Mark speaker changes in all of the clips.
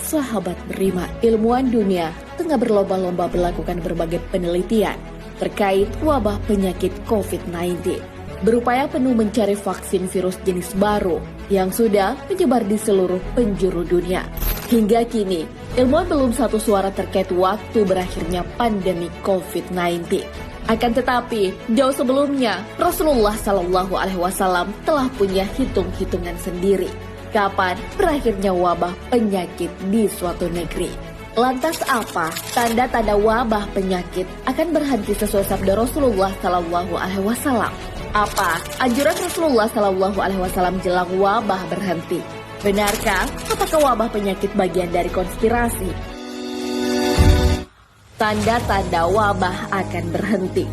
Speaker 1: sahabat beriman, ilmuwan dunia tengah berlomba-lomba melakukan berbagai penelitian terkait wabah penyakit COVID-19. Berupaya penuh mencari vaksin virus jenis baru yang sudah menyebar di seluruh penjuru dunia. Hingga kini, ilmuwan belum satu suara terkait waktu berakhirnya pandemi COVID-19. Akan tetapi, jauh sebelumnya, Rasulullah SAW telah punya hitung-hitungan sendiri kapan berakhirnya wabah penyakit di suatu negeri. Lantas apa tanda-tanda wabah penyakit akan berhenti sesuai sabda Rasulullah SAW? Apa anjuran Rasulullah SAW jelang wabah berhenti? Benarkah apakah wabah penyakit bagian dari konspirasi? Tanda-tanda wabah akan berhenti.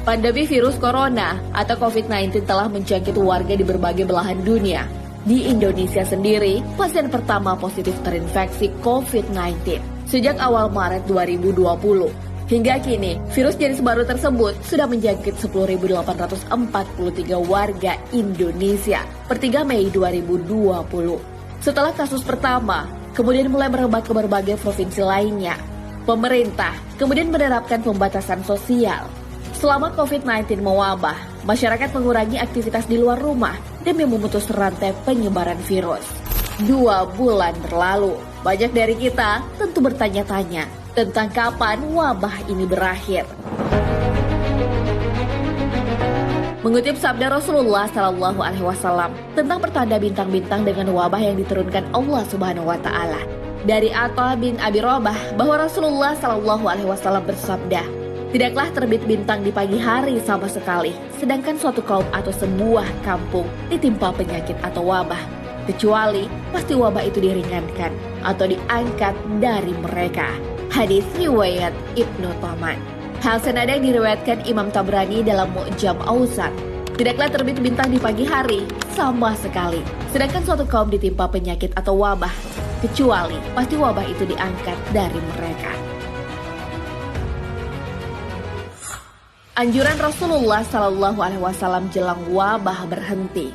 Speaker 1: Pandemi virus corona atau COVID-19 telah menjangkit warga di berbagai belahan dunia. Di Indonesia sendiri, pasien pertama positif terinfeksi COVID-19 sejak awal Maret 2020. Hingga kini, virus jenis baru tersebut sudah menjangkit 10.843 warga Indonesia per 3 Mei 2020. Setelah kasus pertama, kemudian mulai merebak ke berbagai provinsi lainnya. Pemerintah kemudian menerapkan pembatasan sosial. Selama COVID-19 mewabah, masyarakat mengurangi aktivitas di luar rumah demi memutus rantai penyebaran virus. 2 bulan berlalu, banyak dari kita tentu bertanya-tanya tentang kapan wabah ini berakhir. Mengutip sabda Rasulullah SAW tentang pertanda bintang-bintang dengan wabah yang diturunkan Allah Subhanahu Wa Taala, dari Atha bin Abi Rabah bahwa Rasulullah SAW bersabda, "Tidaklah terbit bintang di pagi hari sama sekali, sedangkan suatu kaum atau sebuah kampung ditimpa penyakit atau wabah, kecuali pasti wabah itu diringankan atau diangkat dari mereka." Hadis riwayat Ibnu Taman. Hal senada yang diriwayatkan Imam Tabrani dalam Mu'jam Awsat. Tidaklah terbit bintang di pagi hari sama sekali, sedangkan suatu kaum ditimpa penyakit atau wabah, kecuali pasti wabah itu diangkat dari mereka. Anjuran Rasulullah SAW jelang wabah berhenti.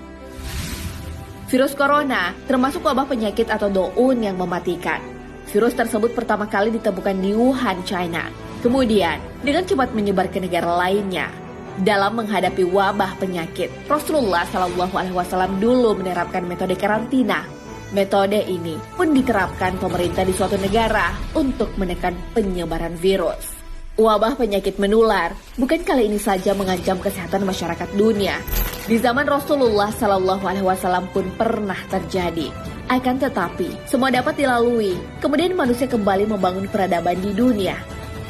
Speaker 1: Virus corona termasuk wabah penyakit atau doun yang mematikan. Virus tersebut pertama kali ditemukan di Wuhan, China. Kemudian dengan cepat menyebar ke negara lainnya. Dalam menghadapi wabah penyakit, Rasulullah SAW dulu menerapkan metode karantina. Metode ini pun diterapkan pemerintah di suatu negara untuk menekan penyebaran virus. Wabah penyakit menular bukan kali ini saja mengancam kesehatan masyarakat dunia. Di zaman Rasulullah SAW pun pernah terjadi. Akan tetapi, semua dapat dilalui. Kemudian manusia kembali membangun peradaban di dunia.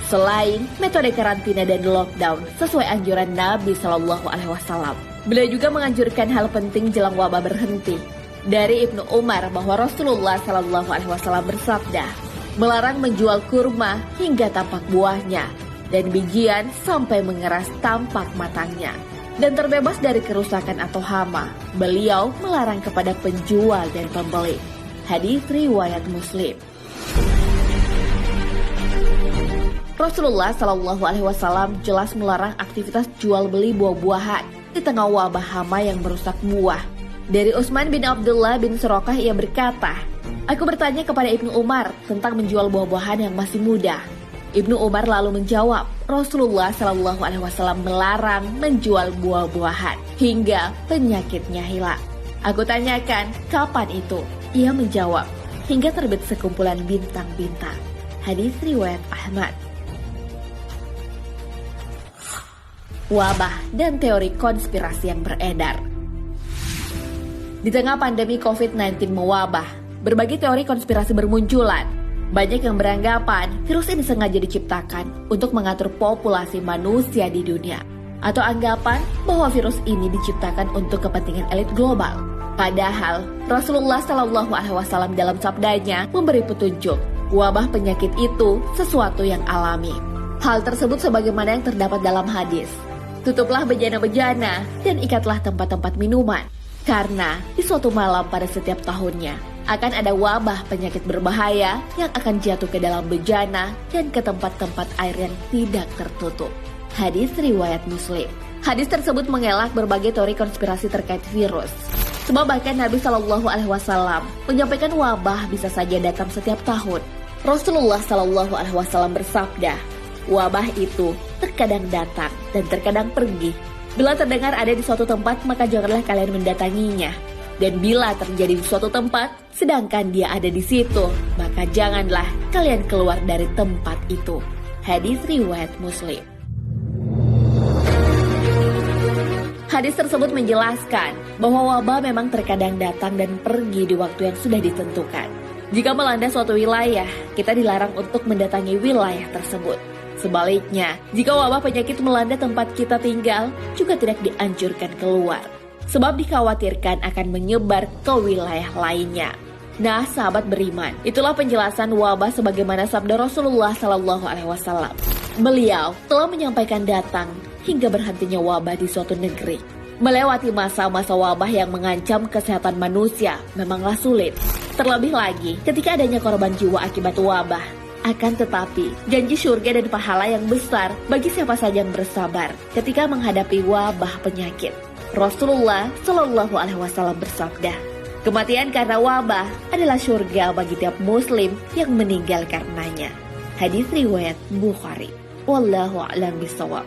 Speaker 1: Selain metode karantina dan lockdown sesuai anjuran Nabi SAW, beliau juga menganjurkan hal penting jelang wabah berhenti. Dari Ibnu Umar bahwa Rasulullah SAW bersabda, melarang menjual kurma hingga tampak buahnya, dan bijian sampai mengeras tampak matangnya, dan terbebas dari kerusakan atau hama. Beliau melarang kepada penjual dan pembeli. Hadis riwayat Muslim. Rasulullah SAW jelas melarang aktivitas jual beli buah-buahan di tengah wabah hama yang merusak buah. Dari Utsman bin Abdullah bin Suraqah ia berkata, "Aku bertanya kepada Ibnu Umar tentang menjual buah-buahan yang masih muda." Ibnu Umar lalu menjawab, Rasulullah SAW melarang menjual buah-buahan hingga penyakitnya hilang. Aku tanyakan, kapan itu? Ia menjawab, hingga terbit sekumpulan bintang-bintang. Hadis riwayat Ahmad. Wabah dan teori konspirasi yang beredar. Di tengah pandemi COVID-19 mewabah, berbagai teori konspirasi bermunculan. Banyak yang beranggapan virus ini sengaja diciptakan untuk mengatur populasi manusia di dunia. Atau anggapan bahwa virus ini diciptakan untuk kepentingan elit global. Padahal Rasulullah SAW dalam sabdanya memberi petunjuk wabah penyakit itu sesuatu yang alami. Hal tersebut sebagaimana yang terdapat dalam hadis. Tutuplah bejana-bejana dan ikatlah tempat-tempat minuman. Karena di suatu malam pada setiap tahunnya akan ada wabah penyakit berbahaya yang akan jatuh ke dalam bejana dan ke tempat-tempat air yang tidak tertutup. Hadis riwayat Muslim. Hadis tersebut mengelak berbagai teori konspirasi terkait virus. Sebab bahkan Nabi Shallallahu Alaihi Wasallam menyampaikan wabah bisa saja datang setiap tahun. Rasulullah Shallallahu Alaihi Wasallam bersabda, wabah itu terkadang datang dan terkadang pergi. Bila terdengar ada di suatu tempat, maka janganlah kalian mendatanginya. Dan bila terjadi di suatu tempat, sedangkan dia ada di situ, maka janganlah kalian keluar dari tempat itu. Hadis riwayat Muslim. Hadis tersebut menjelaskan bahwa wabah memang terkadang datang dan pergi di waktu yang sudah ditentukan. Jika melanda suatu wilayah, kita dilarang untuk mendatangi wilayah tersebut. Sebaliknya, jika wabah penyakit melanda tempat kita tinggal, juga tidak dianjurkan keluar. Sebab dikhawatirkan akan menyebar ke wilayah lainnya. Nah, sahabat beriman, itulah penjelasan wabah sebagaimana sabda Rasulullah SAW. Beliau telah menyampaikan datang hingga berhentinya wabah di suatu negeri. Melewati masa-masa wabah yang mengancam kesehatan manusia memanglah sulit. Terlebih lagi ketika adanya korban jiwa akibat wabah. Akan tetapi, janji surga dan pahala yang besar bagi siapa saja yang bersabar ketika menghadapi wabah penyakit. Rasulullah Shallallahu Alaihi Wasallam bersabda, kematian karena wabah adalah surga bagi tiap muslim yang meninggal karenanya. Hadis riwayat Bukhari. Wallahu a'lam bishawab.